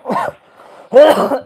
Hello.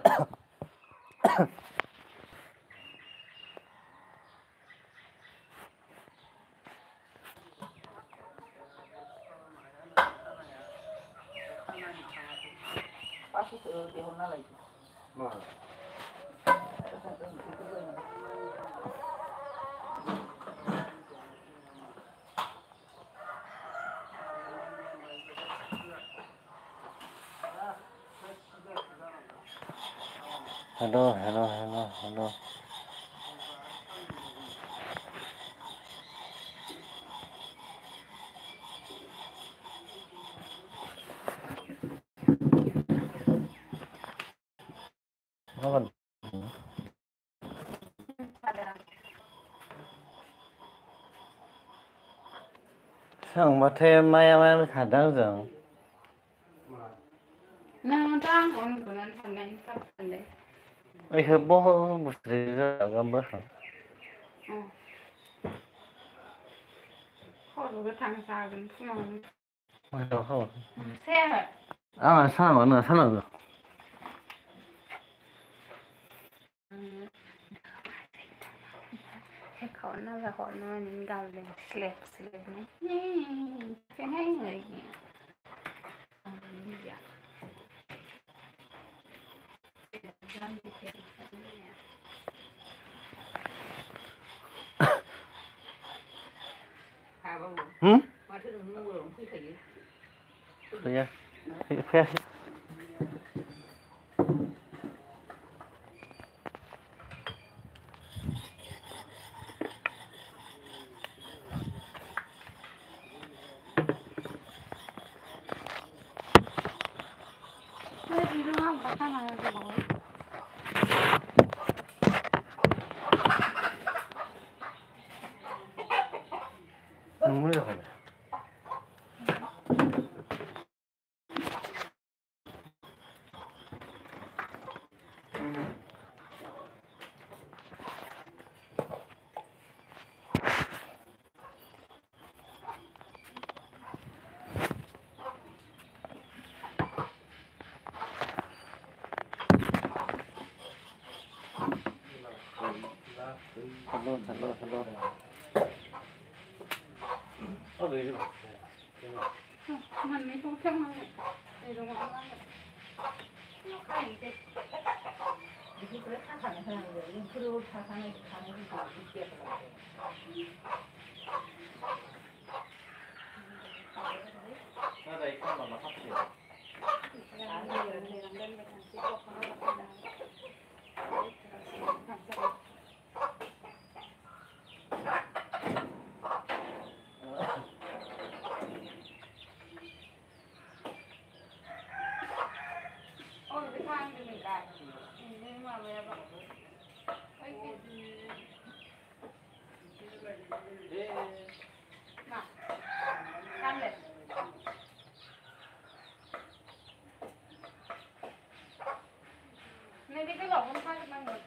सोंबाथाय माया खारदों आंजों नोंथ' आंखौ उन्दुनानै थांनायनि खालामदों ओइखौ बहुत बुस्थु जागोन खर' गोथां जागोन फुङावनो आंहा सानाबा नोंहा सानाबो horna min galling släppsläggning. Sen hänger ingen. Ja. Fährt. Hello. Manไม่ต้องมาในโรงพยาบาลเราขายเด็กที่เกิดข้างข้างเลยยังคือรู้ข้างข้างในข้างในที่เกี่ยวกับอะไรก็เรามาพักเสียไม่ได้ก็หลอกคนไข้กันมาหมด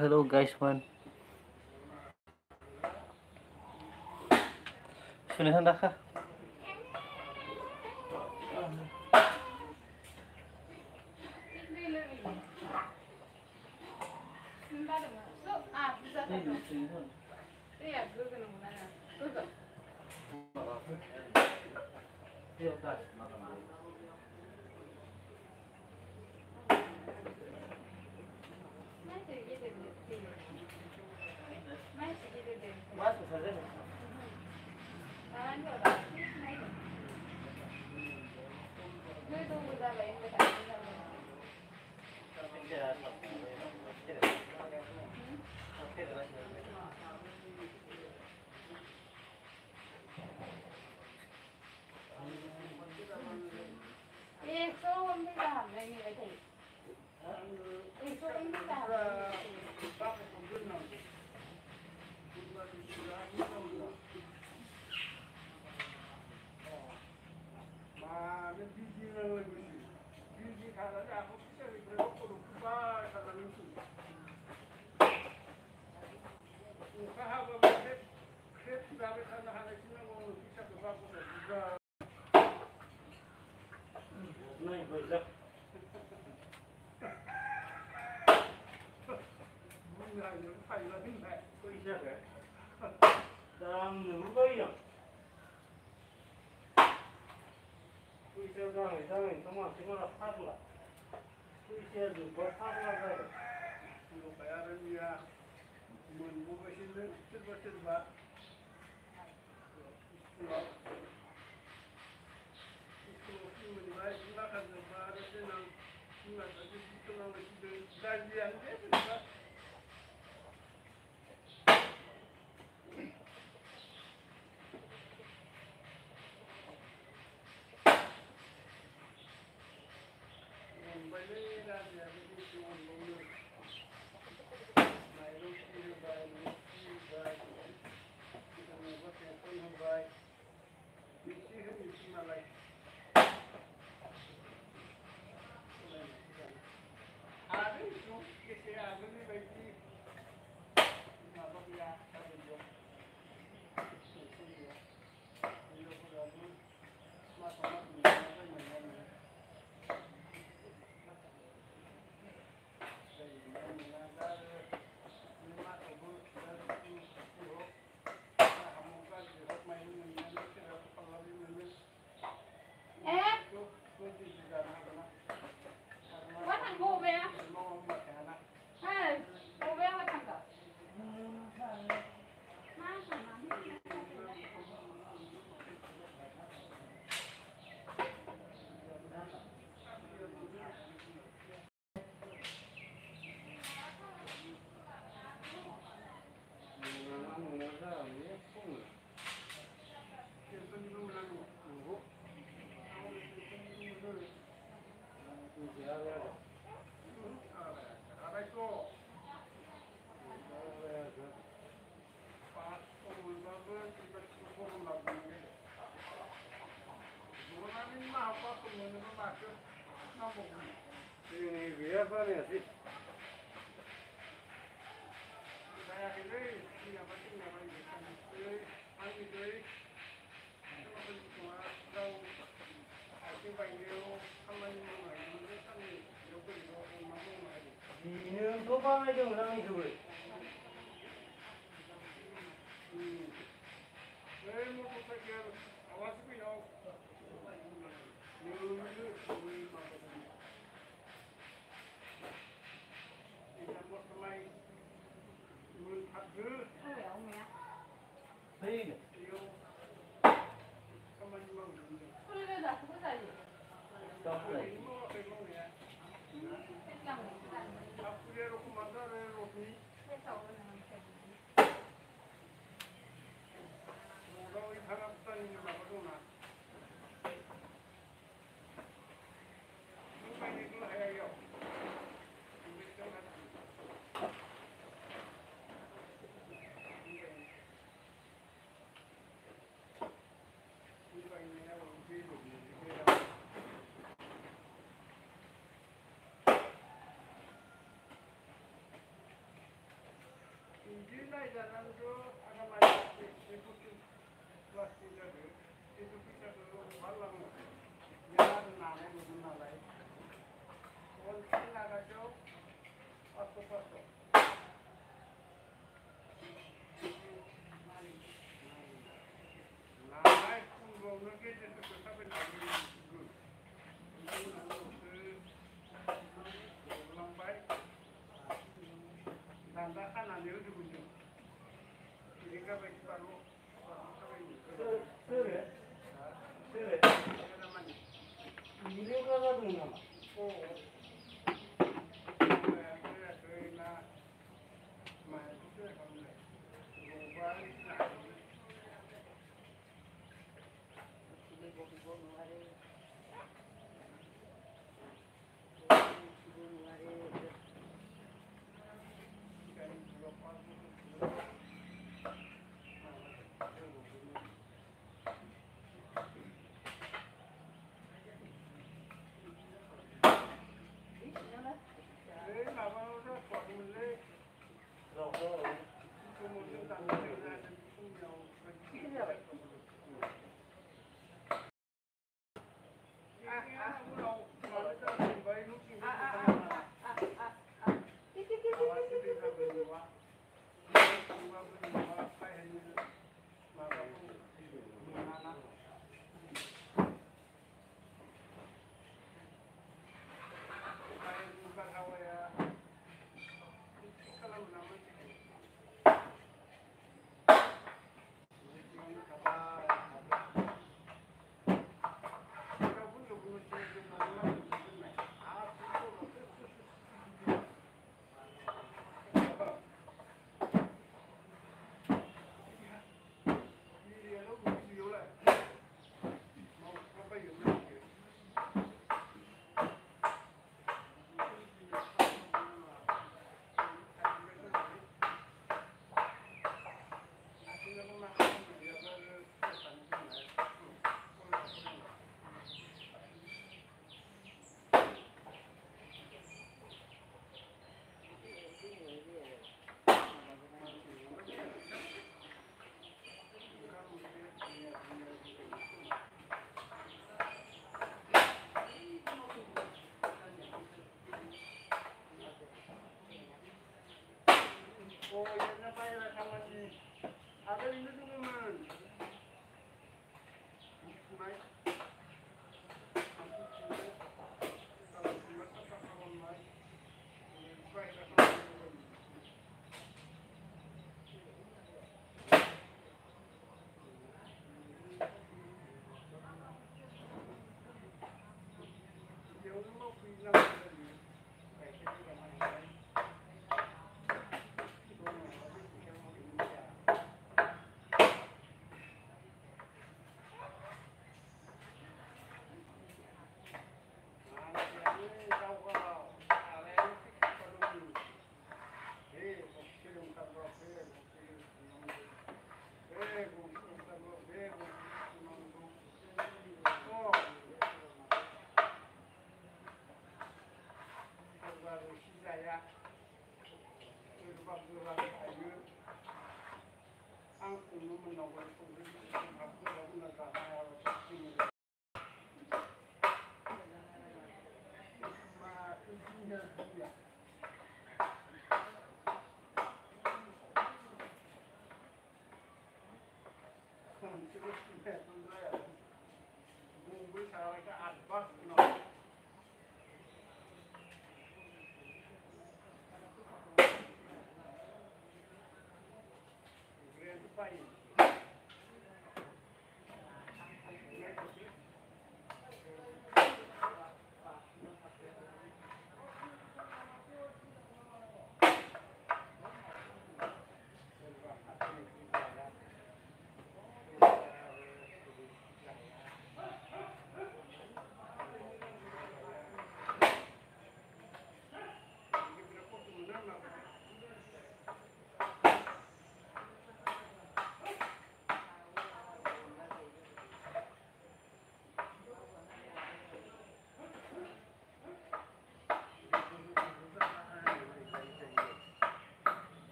Hello, guys, man. Sudah hendak kah? Masuk saja. ini biar apa nih sih? Ini tuh apa aja orang itu? Hey, 소리를 다 쏟아야지. stop like. 회사 오는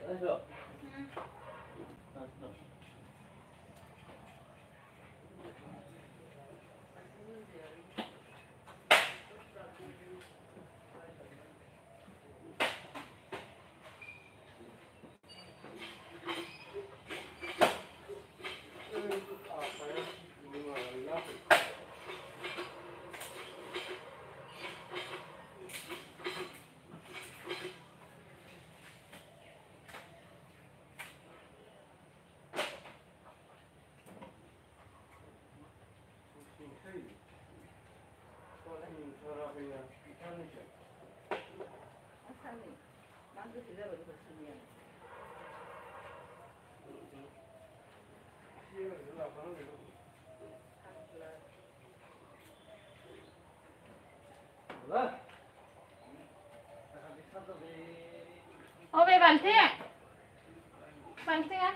Ayo. Ô về bàn thế à? Bàn thế à?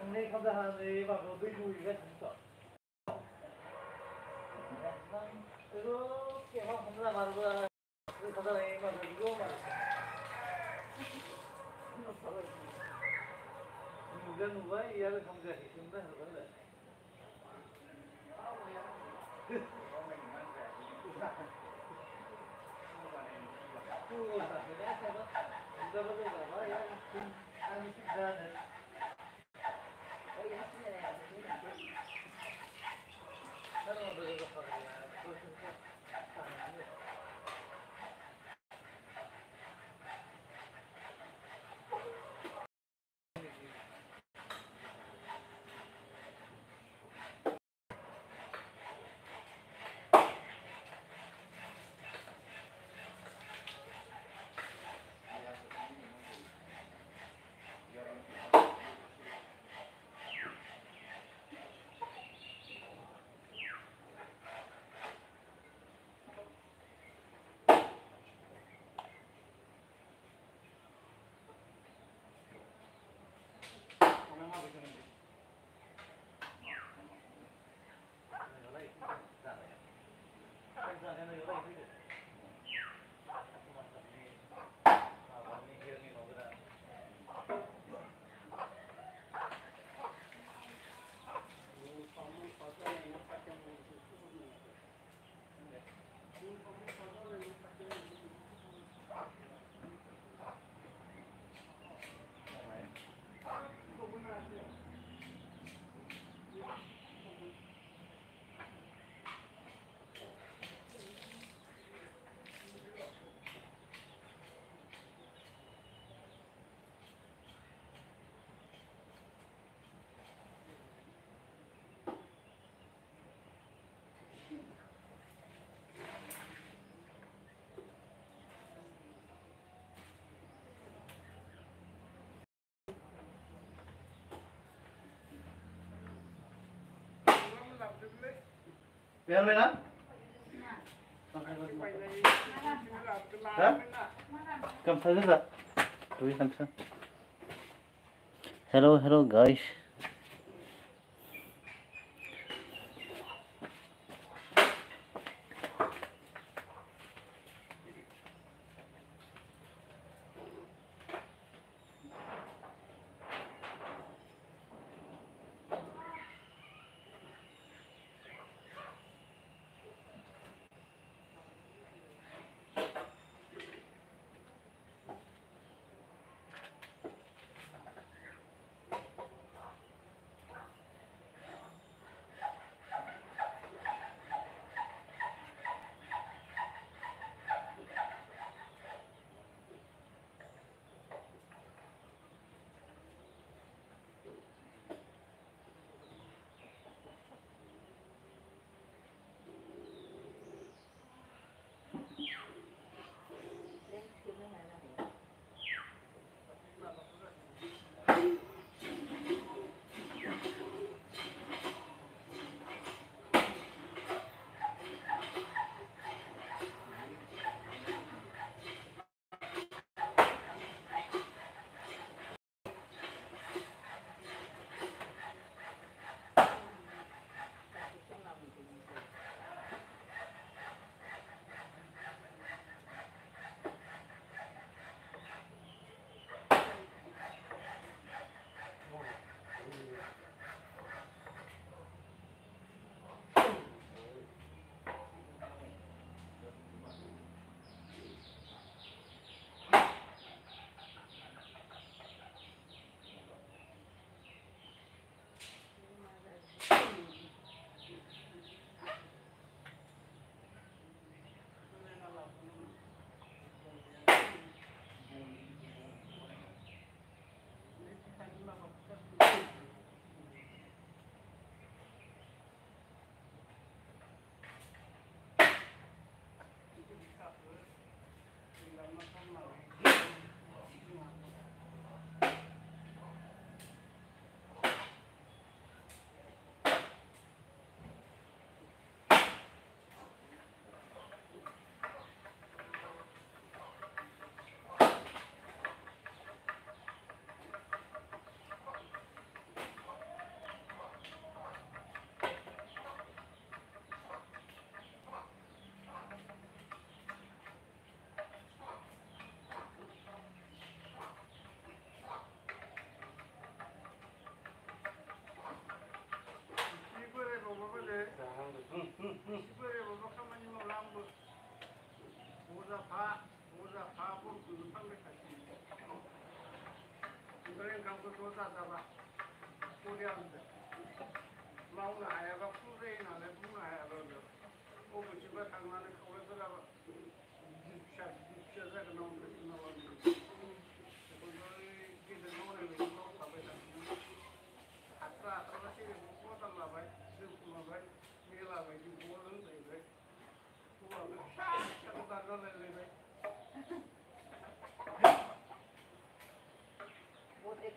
Ini kada hani bago bidu ikat gitu. Terus kemana kita baru kada ini bago bidu mana? Kemudian ubah ia le kamu jadi sudah ada. Sudah betul ya. Ani sudah ada. Biar mana? Hah? Come saja tak? Tuh sampai. Hello guys.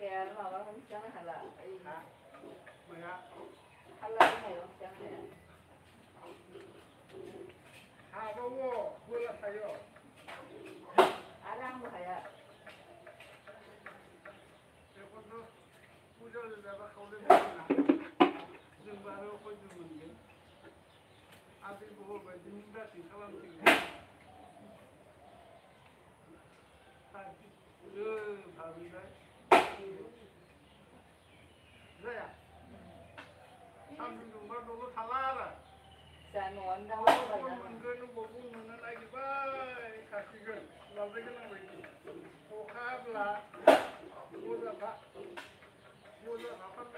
Kaya mawa kami siyang hala. Hala kayo siyang kaya. 하고 골라서요. Alam mo kaya. 그것도 구절을 내가 거기다 좀 바로 거주는 게 아들 보고 민다 사람 중에 바비가 그래야 3분 정도 너무 달라라. Sa noon daw Ako ako ba man gano bobo man lagi ba kasigan labi ka lang lagi o kabla muda pa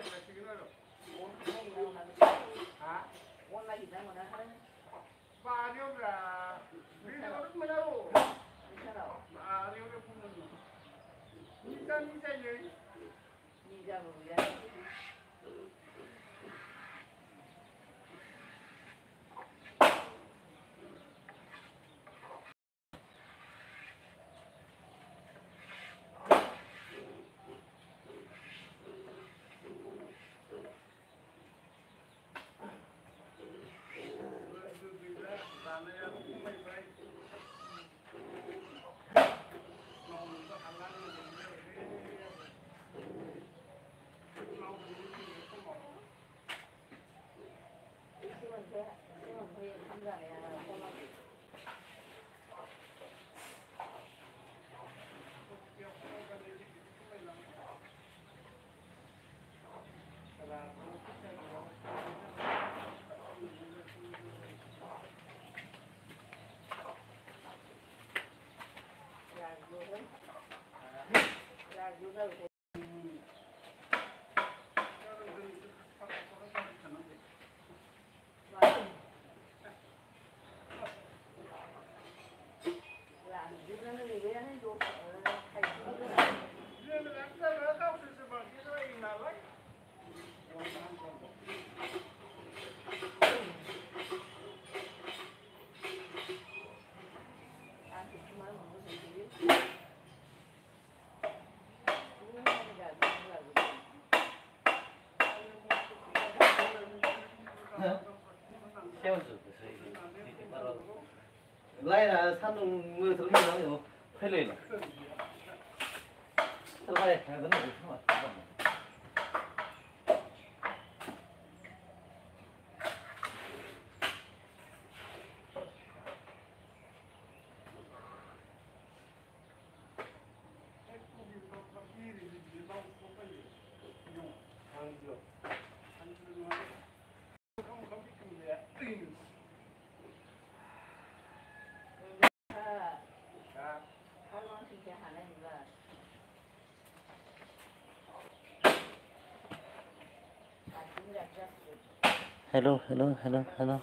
kasigan na ha Wala kita mo na hala. paano ka video ko man ako Isa raw. paano ka pumunta minsan yun Nija mo yan. 라이나 산동 뭐 들면 펠레이나. 라이 하는 거 있어. Hello, hello, hello, hello.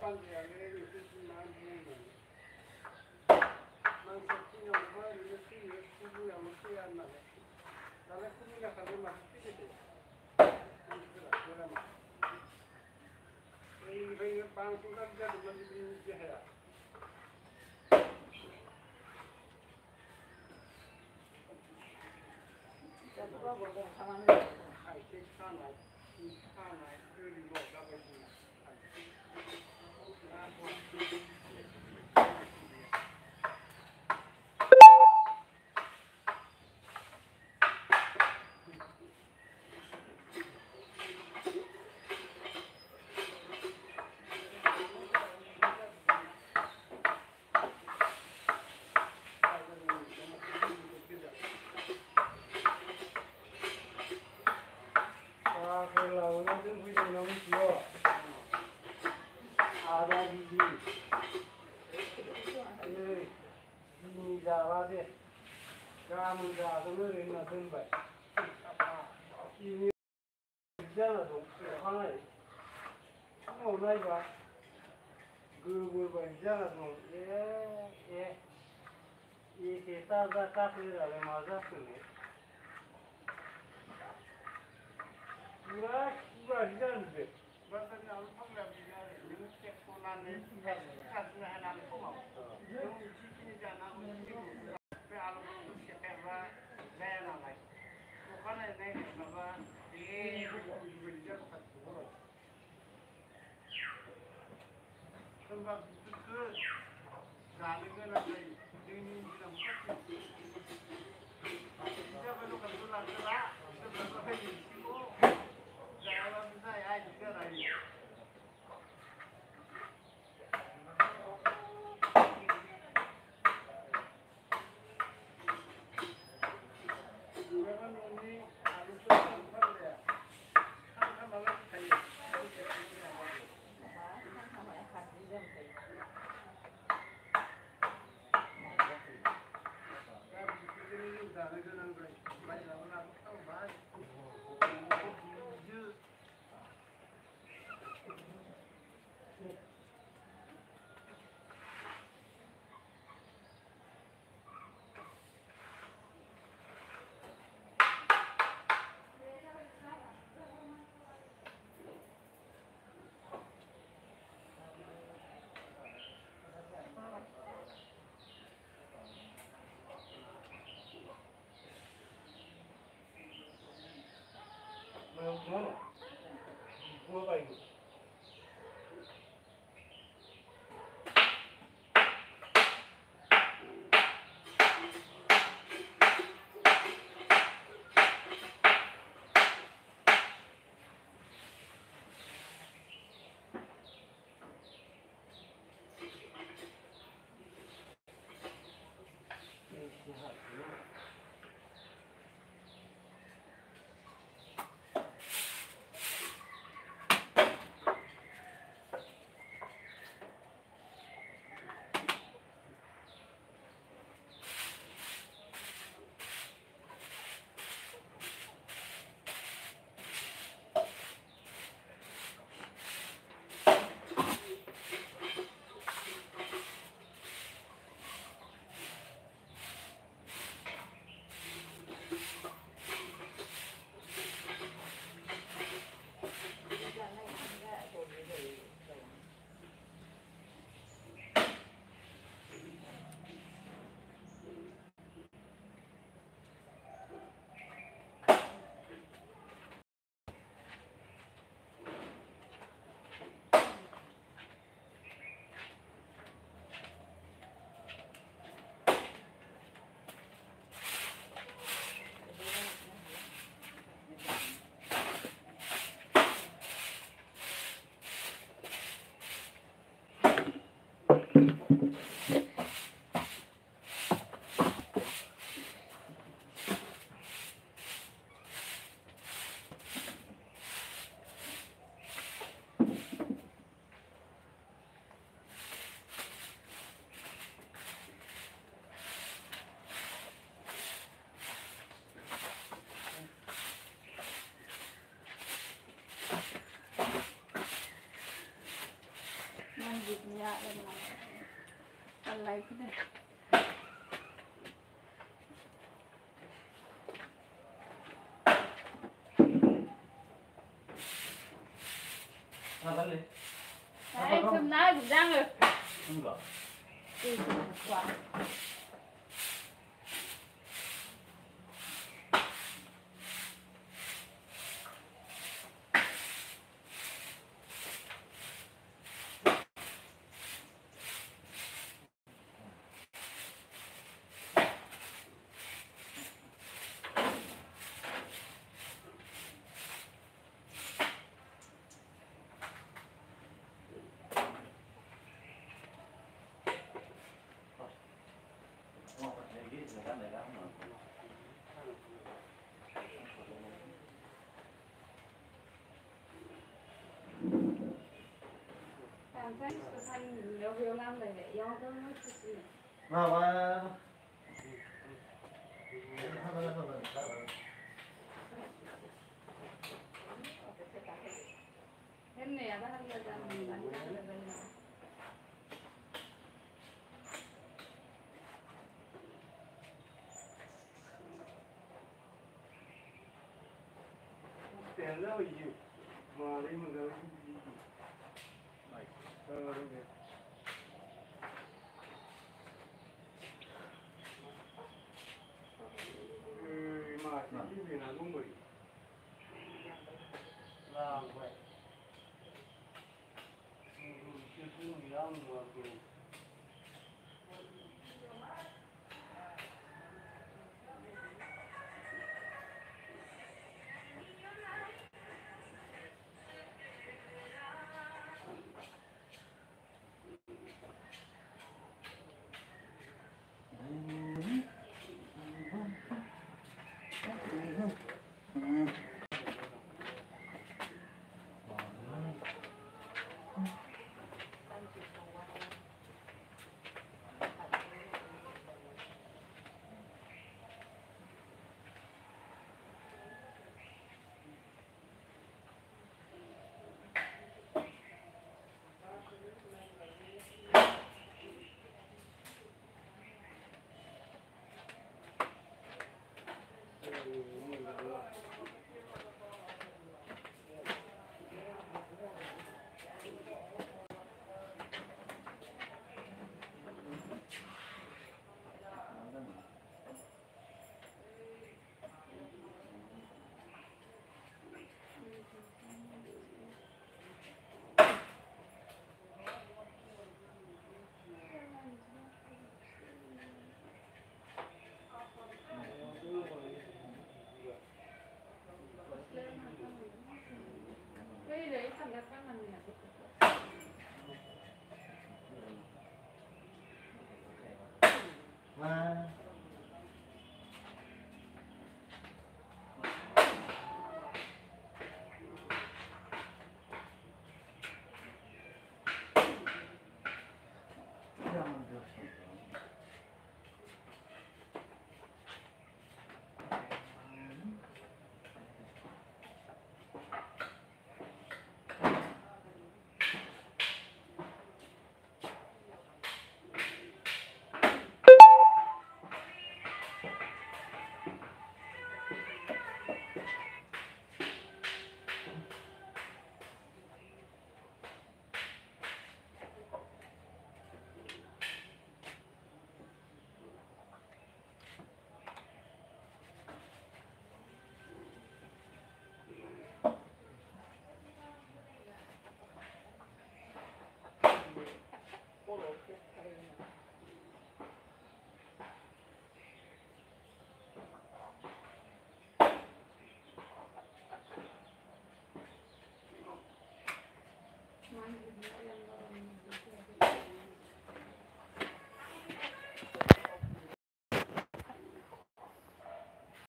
반지하게 이렇게 만 주는 만 석진이 엄마 이렇게 수부 양을 쓰야 안 나네. 나는 꿈이가 가는 맛이 쓰게 돼. 이거 방송까지 가면 이제 해야. 진짜 누가 보고 가만히 아이템 하나, 이 하나, 그리고 나머지. 아, 그러나 오늘은 우리 너무 귀여워. 아다리지. 이 자라데. 가문 자동을 있나 든발. 이 있잖아, 좀 하나에. 오나이 봐. 그 봐, 있잖아, 좀. 예. 이게 따다 깎으라고 맞아, 그네. 누가 이러는데? 맞아, 나는 평소에 이런 게 뻔한데, 가슴에 하나는 고마워. 너무 지키니까 나고 지키고, 그 알아보는 게 배가 내나 말. 또 하나에 내가 이거 이제부터 같이 먹어. 금방 그 가는 거는 저희 능인지는 못했지. 이제 별로 감도 안 들어. 이제 별로 해지 있고. 내가 무사야 이거라 이. 내가 놈이 아무 소리 안 하는데 항상 말을 해. 가만히 같이 이러면 돼. 뭐가 이거? อะไรพี่เนี่ย À, bắn đi. Đấy, thơm nói cũng răng rồi. Không có. Ừ, quả. Làm thế, thành nếu hiểu làm này để do tôi mới chút gì. Mà. Thế này bắt đầu ra mình bắn ra là bên nào. tiền rất là nhiều mà đi mà rồi mà chỉ vì là không bị là vậy chưa thấy người đâu mà Cái đấy thằng đẹp các mình nhỉ.